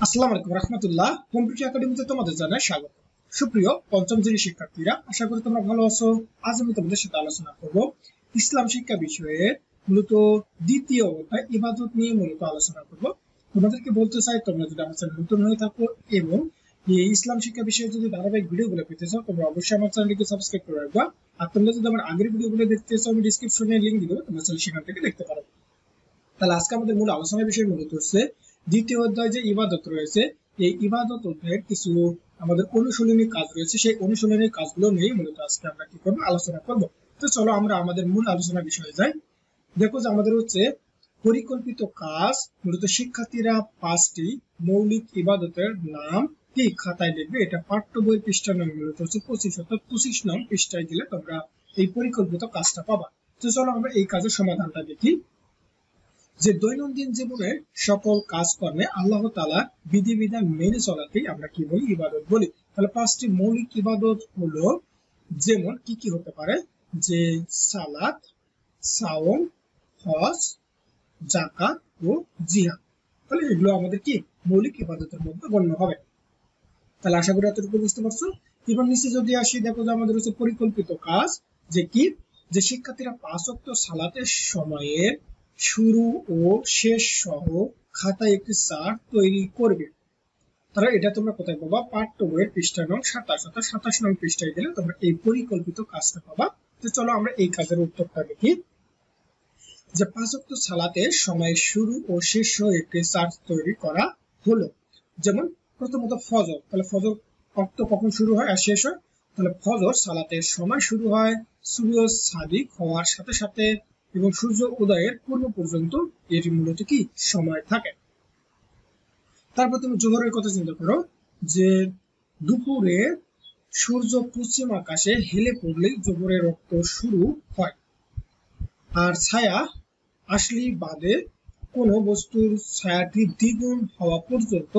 আসসালামু আলাইকুম রাহমাতুল্লাহ। কম্পিউটার একাডেমিতে তোমাদের জানাই স্বাগত। সুপ্রিয় পঞ্চম শ্রেণীর শিক্ষার্থীরা, আশা করি তোমরা ভালো আছো। আজ আমি তোমাদের সাথে আলোচনা করব ইসলাম শিক্ষা বিষয়ে মূলত দ্বিতীয় অধ্যায় ইবাদত নিয়ে মূলত আলোচনা করব। তোমাদেরকে বলতে চাই, তোমরা যদি আমার চ্যানেল নতুন হয়ে থাকো এবং এই ইসলাম শিক্ষা বিষয়ে যদি ধারাবাহিক ভিডিওগুলো পেতে চাও, তোমরা অবশ্যই আমার চ্যানেলটিকে সাবস্ক্রাইব করে রাখবা। আর তোমরা যদি আমার আগের ভিডিওগুলো দেখতে চাও, আমি ডেসক্রিপশনে লিংক দিব, তোমরা চাইলে সেখান থেকে দেখতে পারো। তাহলে আজকে আমাদের মূল আলোচনার বিষয় মূলত হচ্ছে দ্বিতীয় অধ্যায় যে ইবাদত রয়েছে, এই ইবাদত অধ্যায়ের কিছু আমাদের অনুশীলনী কাজ রয়েছে। সেই অনুশীলনী কাজগুলো নিয়ে মূলত আজকে আমরা কি করবো, আলোচনা করব। তো চলো আমরা আমাদের মূল আলোচনা বিষয়ে যাই। দেখো যে আমাদের হচ্ছে পরিকল্পিত কাজ, মূলত শিক্ষার্থীরা 5টি মৌলিক ইবাদতের নাম কি খাতায় লিখবে। এটা পাঠ্য বইয়ের পৃষ্ঠা নং মূলত হচ্ছে 25, অর্থাৎ 25 নং পৃষ্ঠায় দিলে তোমরা এই পরিকল্পিত কাজটা পাবা। তো চলো আমরা এই কাজের সমাধানটা দেখি। যে দৈনন্দিন জীবনের সকল কাজকর্মে আল্লাহ তাআলার বিধিবিধান মেনে চলাকেই আমরা কি বলি, ইবাদত বলি। তাহলে 5টি মৌলিক ইবাদত হলো, যেমন কি কি হতে পারে, যে সালাত, সাওম, হজ, যাকাত ও জিহাদ। তাহলে এগুলো আমাদের কি মৌলিক ইবাদতের মধ্যে গণ্য হবে। তাহলে আশা করি এতটুকু বুঝতে পারছো। এবার নিচে যদি আসি, দেখো যে আমাদের হচ্ছে পরিকল্পিত কাজ, যে কি, যে শিক্ষার্থীরা 5 ওয়াক্ত সালাতের সময়ের শুরু ও শেষ সহ খাতায় একটি চার্ট তৈরি করবে। তাহলে এটা তোমরা কোথায় পাবা, পাঠ্য বইয়ের পৃষ্ঠা নং 27, অর্থাৎ 27 নং পৃষ্ঠায় গেলে তোমরা এই পরিকল্পিত কাজটা পাবা। তো চলো আমরা এই কাজের উত্তরটা দেখি। যে 5 ওয়াক্ত সালাতের সময়ের শুরু ও শেষ সহ একটি চার্ট তৈরি করা হলো। যেমন প্রথমত ফজর, তাহলে ফজর ওয়াক্ত কখন শুরু হয় আর শেষ হয়। তাহলে ফজর সালাতের সময় শুরু হয় সূর্য সাদিক হওয়ার সাথে সাথে এবং সূর্য উদয়ের পূর্ব পর্যন্ত এটি মূলত কি সময় থাকে। তারপর তুমি জোহরের কথা চিন্তা করো, যে দুপুরে সূর্য পশ্চিম আকাশে হেলে পড়লেই জোহরের রক্ত শুরু হয়। আর ছায়া আসলেই বাদে কোনো বস্তুর ছায়াটি দ্বিগুণ হওয়া পর্যন্ত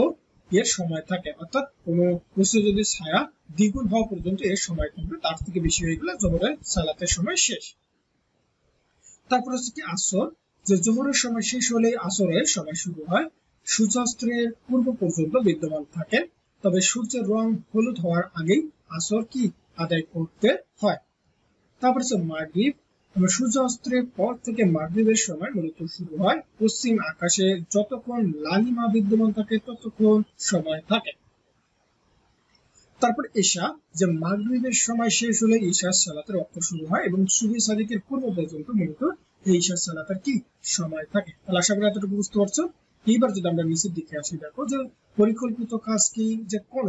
এর সময় থাকে, অর্থাৎ কোনো বস্তু যদি ছায়া দ্বিগুণ হওয়া পর্যন্ত এর সময় থাকবে, তার থেকে বেশি হয়ে গেলে জোহরের সালাতের সময় শেষ। তারপর হচ্ছে কি আসর, যে জোহরের সময় শেষ হলে আসরের সময় শুরু হয়। সূর্যাস্তের পূর্ব পর্যন্ত বিদ্যমান থাকে, তবে সূর্যের রং হলুদ হওয়ার আগেই আসর কি আদায় করতে হয়। তারপর হচ্ছে মাগরিব, সূর্যাস্তের পর থেকে মাগরিবের সময় মূলত শুরু হয়। পশ্চিম আকাশে যতক্ষণ লালিমা বিদ্যমান থাকে ততক্ষণ সময় থাকে। তারপর ঈশা, যে মাগরিবের সময় শেষ হলে ঈশার সালাতের ওয়াক্ত শুরু হয় এবং সূর্য সাদিকের পূর্ব পর্যন্ত মূলত এই ঈশার সালাতের কি সময় থাকে। তাহলে আশা করি এতটুকু বুঝতে পারছো। এইবার যদি আমরা নিচের দিকে আসি, দেখো যে পরিকল্পিত কাজ কি, যে কোন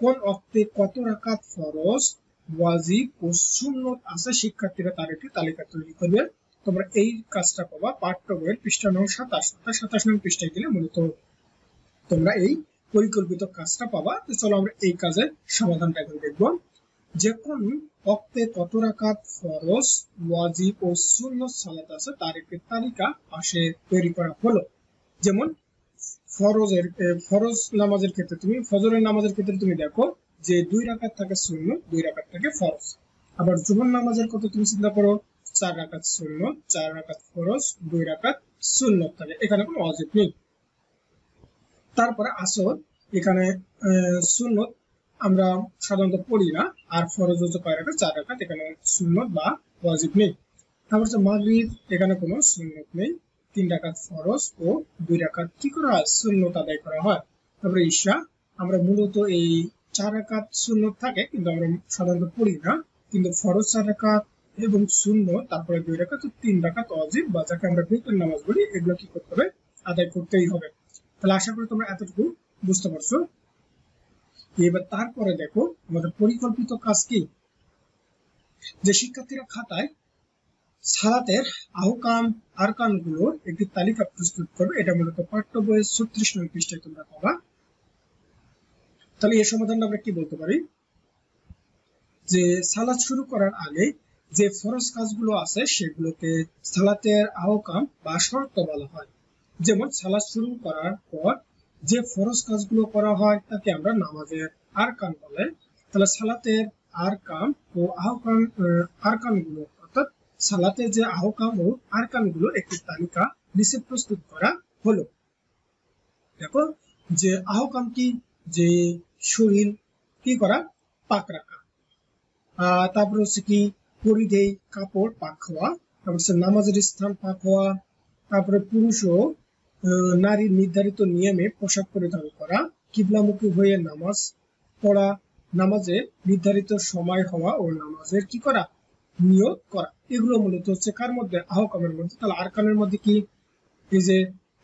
ওয়াক্তে কত রাকাত ফরজ, ওয়াজিব ও সুন্নত আছে, শিক্ষার্থীরা তার একটি তালিকা তৈরি করবে। তোমরা এই কাজটা পাবা পাঠ্য বইয়ের পৃষ্ঠা নং 27, 27 নং পৃষ্ঠায় গেলে মূলত তোমরা এই পরিকল্পিত কাজটা পাবা। তো চলো আমরা এই কাজের সমাধানটা এখন দেখবো। যে কোন ওয়াক্তে কত রাকাত ফরজ, ওয়াজিব ও সুন্নত সালাত আছে তার একটি তালিকা পাশে তৈরি করা হলো। যেমন ফরজ নামাজের ক্ষেত্রে তুমি ফজরের নামাজের ক্ষেত্রে তুমি দেখো যে 2 রাকাত থাকে সুন্নত, 2 রাকাত থাকে ফরজ। আবার জুমার নামাজের কথা তুমি চিন্তা করো, 4 রাকাত সুন্নত, 4 রাকাত ফরজ, 2 রাকাত সুন্নত থাকে, এখানে কোনো ওয়াজিব নেই। তারপরে আসর, এখানে সুন্নত আমরা সাধারণত পড়ি না, আর ফরজ হচ্ছে কয় রাকাত, 4 রাকাত, এখানে সুন্নত বা ওয়াজিব নেই। তারপর হচ্ছে মাগরিব, এখানে কোনো সুন্নত নেই, 3 রাকাত ফরজ ও 2 রাকাত কি করা হয়, সুন্নত আদায় করা হয়। তারপরে ঈশা, আমরা মূলত এই 4 রাকাত সুন্নত থাকে কিন্তু আমরা সাধারণত পড়ি না, কিন্তু ফরজ 4 রাকাত এবং সুন্নত, তারপরে 2 রাকাত, 3 রাকাত ওয়াজিব বা যাকে আমরা বিতর নামাজ বলি, এগুলো কি করতে হবে, আদায় করতেই হবে। তাহলে আশা করি তোমরা এতটুকু বুঝতে পারছো। এবার তারপরে দেখো আমাদের পরিকল্পিত কাজ কি, যে শিক্ষার্থীরা খাতায় সালাতের আহকাম আরকান গুলোর একটি তালিকা প্রস্তুত করবে। এটা মূলত পাঠ্য বইয়ের 36 নং পৃষ্ঠায় তোমরা পাবা। তাহলে এর সমাধানটা আমরা কি বলতে পারি, যে সালাত শুরু করার আগে যে ফরজ কাজগুলো আছে সেগুলোকে সালাতের আহকাম বা শর্ত বলা হয়। যেমন সালাত শুরু করার পর যে ফরজ কাজগুলো করা হয় তাকে আমরা নামাজের আরকান বলে। তাহলে সালাতের আরকাম ও আরকানগুলো, অর্থাৎ সালাতের যে আহকাম ও আরকানগুলো একটি তালিকা নিচে প্রস্তুত করা হলো। দেখো যে আহকাম কি, যে শরীর কি করা, পাক রাখা। তারপর হচ্ছে কি পরিধেয় কাপড় পাক হওয়া, তারপর হচ্ছে নামাজের স্থান পাক হওয়া, তারপরে পুরুষ ও নারীর নির্ধারিত নিয়মে পোশাক পরিধান করা, কিবলামুখী হয়ে নামাজ পড়া, নামাজের নির্ধারিত সময় হওয়া ও নামাজের কি করা, নিয়ত করা। এগুলো মূলত হচ্ছে কার মধ্যে, আহকামের মধ্যে। তাহলে আরকানের মধ্যে কি, এই যে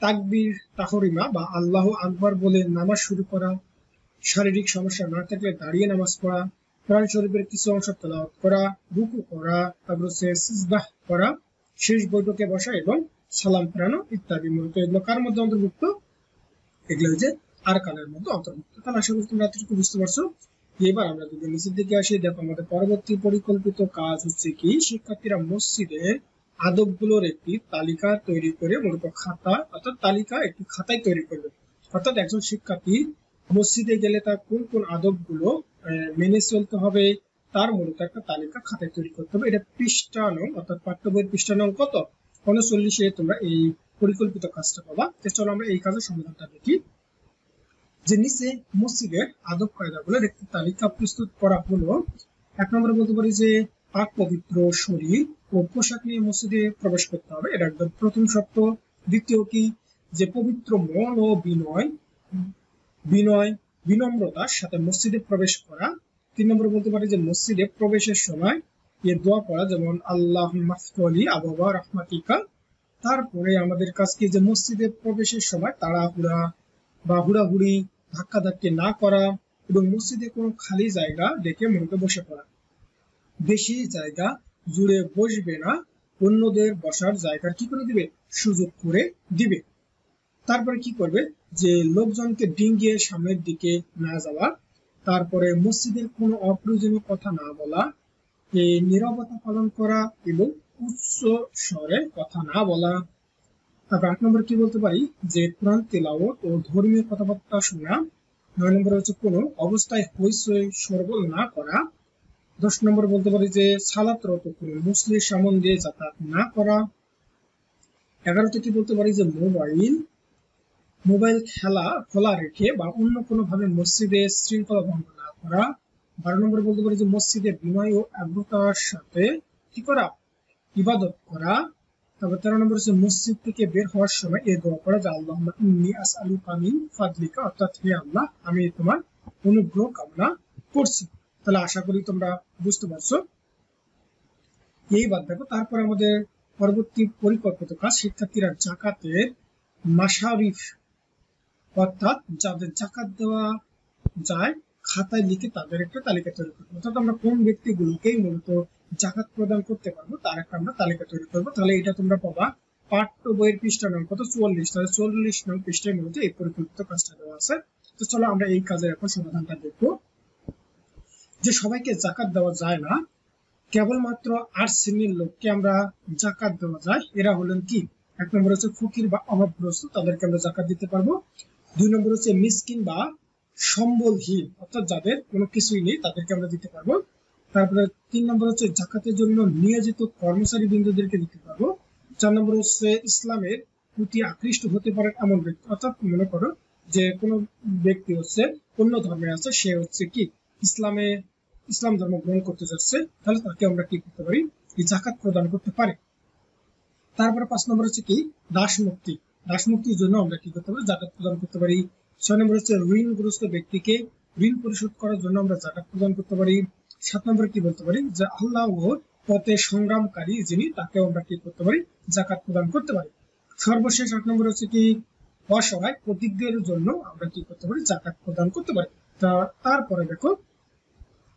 তাকবীর তাহরিমা বা আল্লাহ আকবার বলে নামাজ শুরু করা, শারীরিক সমস্যা না থাকলে দাঁড়িয়ে নামাজ পড়া, কোরআন শরীফের কিছু অংশ তেলাওয়াত করা, রুকু করা, তারপর হচ্ছে সিজদাহ করা, শেষ বৈঠকে বসা এবং সালাম ফেরানো ইত্যাদি। মূলত এগুলো কার মধ্যে অন্তর্ভুক্ত, এগুলো হচ্ছে আরকানের মধ্যে অন্তর্ভুক্ত। তাহলে আশা করি তোমরা এতটুকু বুঝতে পারছো। এবার আমরা যদি নিচের দিকে আসি, দেখো আমাদের পরবর্তী পরিকল্পিত কাজ হচ্ছে কি, শিক্ষার্থীরা মসজিদের আদবগুলোর একটি তালিকা তৈরি করে মূলত খাতা, অর্থাৎ তালিকা একটি খাতায় তৈরি করবে। অর্থাৎ একজন শিক্ষার্থী মসজিদে গেলে তার কোন কোন আদবগুলো মেনে চলতে হবে তার মূলত একটা তালিকা খাতায় তৈরি করতে হবে। এটা পৃষ্ঠা নং, অর্থাৎ পাঠ্য বইয়ের পৃষ্ঠা নং কত, 39-এ তোমরা এই পরিকল্পিত কাজটা পাবা। চলো আমরা এই কাজের সমাধানটা দেখি। যে নিচে মসজিদের আদব কায়দাগুলোর একটি তালিকা প্রস্তুত করা হলো। এক নম্বরে বলতে পারি যে পাক পবিত্র শরীর ও পোশাক নিয়ে মসজিদে প্রবেশ করতে হবে, এটা একদম প্রথম শর্ত। দ্বিতীয় কি, যে পবিত্র মন ও বিনম্রতার সাথে মসজিদে প্রবেশ করা। 3 নম্বরে বলতে পারি যে মসজিদে প্রবেশের সময় দোয়া পড়া, যেমন আল্লাহুম্মা ফতলি আবাবা রাহমাতিকা। তারপরে আমাদের কাজ কি, যে মসজিদে প্রবেশের সময় তাড়াহুড়া বা হুড়াহুড়ি, ধাক্কাধাক্কি না করা এবং মসজিদে কোনো খালি জায়গা দেখে মূলত বসে পড়া। বেশি জায়গা জুড়ে বসবে না, অন্যদের বসার জায়গার কি করে দিবে, সুযোগ করে দিবে। তারপরে কি করবে, যে লোকজনকে ডিঙ্গিয়ে সামনের দিকে না যাওয়া। তারপরে মসজিদের কোনো অপ্রয়োজনীয় কথা না বলা, নীরবতা পালন করা এবং উচ্চ স্বরে কথা না বলা। তারপর 8 নম্বরে কি বলতে পারি, যে কোরআন তেলাওয়াত ও ধর্মীয় কথাবার্তা শোনা। 9 নম্বরে হচ্ছে কোনো অবস্থায় হইচই শোরগোল না করা। 10 নম্বরে বলতে পারি যে সালাতরত কোনো মুসলিম সামন দিয়ে যাতায়াত না করা। 11তে কি বলতে পারি, যে মোবাইল খোলা রেখে বা অন্য কোনো ভাবে মসজিদে শৃঙ্খলা ভঙ্গ না করা। 12 নম্বরে বলতে পারি যে মসজিদে বিনয় ও আগ্রতার সাথে কি করা, ইবাদত করা। তারপর 13 নম্বর হচ্ছে মসজিদ থেকে বের হওয়ার সময় এই দোয়া করা, যে আল্লাহুম্মা ইন্নী আসআলুকা মিন ফাদলিকা, অর্থাৎ হে আল্লাহ আমি তোমার অনুগ্রহ কামনা করছি। তাহলে আশা করি তোমরা বুঝতে পারছো। এইবার দেখো, তারপর আমাদের পরবর্তী পরিকল্পিত কাজ, শিক্ষার্থীরা যাকাতের মাসারিফ, অর্থাৎ যাদের যাকাত দেওয়া যায় খাতায় লিখে তাদের একটা তালিকা তৈরি করবো। অর্থাৎ আমরা কোন ব্যক্তিগুলোকেই মূলত যাকাত প্রদান করতে পারবো তার একটা আমরা তালিকা তৈরি করবো। তাহলে এটা তোমরা পাবা পাঠ্য বইয়ের পৃষ্ঠা নং কত, 44। তাহলে 44 নং পৃষ্ঠার মধ্যে এই পরিকল্পিত কাজটা দেওয়া আছে। তো চলো আমরা এই কাজের এখন সমাধানটা দেখবো। যে সবাইকে যাকাত দেওয়া যায় না, কেবলমাত্র 8 শ্রেণীর লোককে আমরা যাকাত দেওয়া যায়। এরা হলেন কি, 1 নম্বর হচ্ছে ফকির বা অভাবগ্রস্ত, তাদেরকে আমরা যাকাত দিতে পারবো। 2 নম্বর হচ্ছে মিসকিন বা সম্বলহীন, অর্থাৎ যাদের কোনো কিছুই নেই তাদেরকে আমরা দিতে পারবো। তারপরে 3 নম্বর হচ্ছে যাকাতের জন্য নিয়োজিত কর্মচারী বিন্দুদেরকে দিতে পারবো। 4 নম্বর হচ্ছে ইসলামের প্রতি আকৃষ্ট হতে পারে এমন ব্যক্তি, অর্থাৎ মনে করো যে কোনো ব্যক্তি হচ্ছে অন্য ধর্মে আছে, সে হচ্ছে কি ইসলাম ধর্ম গ্রহণ করতে যাচ্ছে, তাহলে তাকে আমরা কি করতে পারি, এই যাকাত প্রদান করতে পারি। তারপরে 5 নম্বর হচ্ছে কি দাস মুক্তির জন্য আমরা কি করতে পারি, যাকাত প্রদান করতে পারি। 6 নম্বর হচ্ছে ঋণগ্রস্ত ব্যক্তিকে ঋণ পরিশোধ করার জন্য আমরা যাকাত প্রদান করতে পারি। 7 নম্বরে কি বলতে পারি, যে আল্লাহর পথে সংগ্রামকারী যিনি, তাকেও আমরা কি করতে পারি, যাকাত প্রদান করতে পারি। সর্বশেষ 8 নম্বর হচ্ছে কি অসহায় প্রতিজ্ঞের জন্য আমরা কি করতে পারি, যাকাত প্রদান করতে পারি। তারপরে দেখো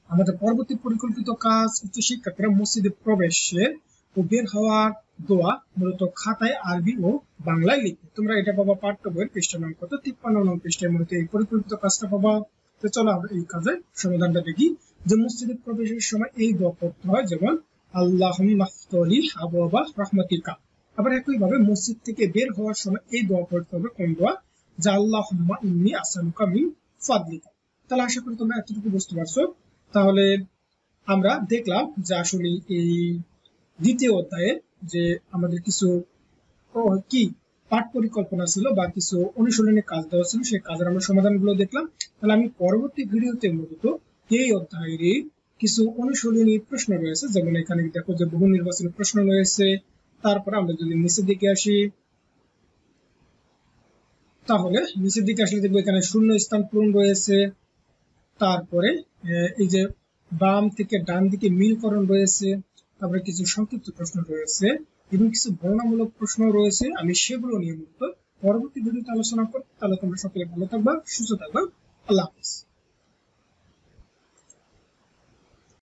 আমাদের পরবর্তী পরিকল্পিত কাজ হচ্ছে শিক্ষার্থীরা মসজিদে প্রবেশের ও বের হওয়ার দোয়া মূলত খাতায় আরবি ও বাংলায় লিখবে। তোমরা এটা পাবা পাঠ্য বইয়ের পৃষ্ঠা নং কত, 53 নং পৃষ্ঠার মধ্যে এই পরিকল্পিত কাজটা পাবা। তো চলো আমরা এই কাজের সমাধানটা দেখি। যে মসজিদে প্রবেশের সময় এই দোয়া করতে হয়, যেমন আল্লাহুম্মা ফতলি আবওয়াবা রাহমাতিকা। আবার একইভাবে মসজিদ থেকে বের হওয়ার সময় এই দোয়া করতে হবে, কোন দোয়া, যে আল্লাহুম্মা ইন্নী আসআলুকা মিন ফাদলিকা। তাহলে আশা করি তোমরা এতটুকু বুঝতে পারছো। তাহলে আমরা দেখলাম যে আসলে এই দ্বিতীয় অধ্যায়ে যে আমাদের কিছু কি পাঠ পরিকল্পনা ছিল বা কিছু অনুশীলনী কাজ দেওয়া ছিল, সেই কাজের আমরা সমাধানগুলো দেখলাম। তাহলে আমি পরবর্তী ভিডিওতে মূলত এই অধ্যায়েরই কিছু অনুশীলনী প্রশ্ন রয়েছে, যেমন এখানে দেখো যে বহু নির্বাচনী প্রশ্ন রয়েছে। তারপরে আমরা যদি নিচের দিকে আসি, তাহলে নিচের দিকে আসলে দেখবো এখানে শূন্য স্থান পূরণ রয়েছে। তারপরে এই যে বাম থেকে ডান দিকে মিলকরণ রয়েছে। তারপরে কিছু সংক্ষিপ্ত প্রশ্ন রয়েছে এবং কিছু বর্ণনামূলক প্রশ্ন রয়েছে। আমি সেগুলো নিয়ে মূলত পরবর্তী ভিডিওতে আলোচনা করব। তাহলে তোমরা সকলে ভালো থাকবা, সুস্থ থাকবা। আল্লাহ হাফেজ।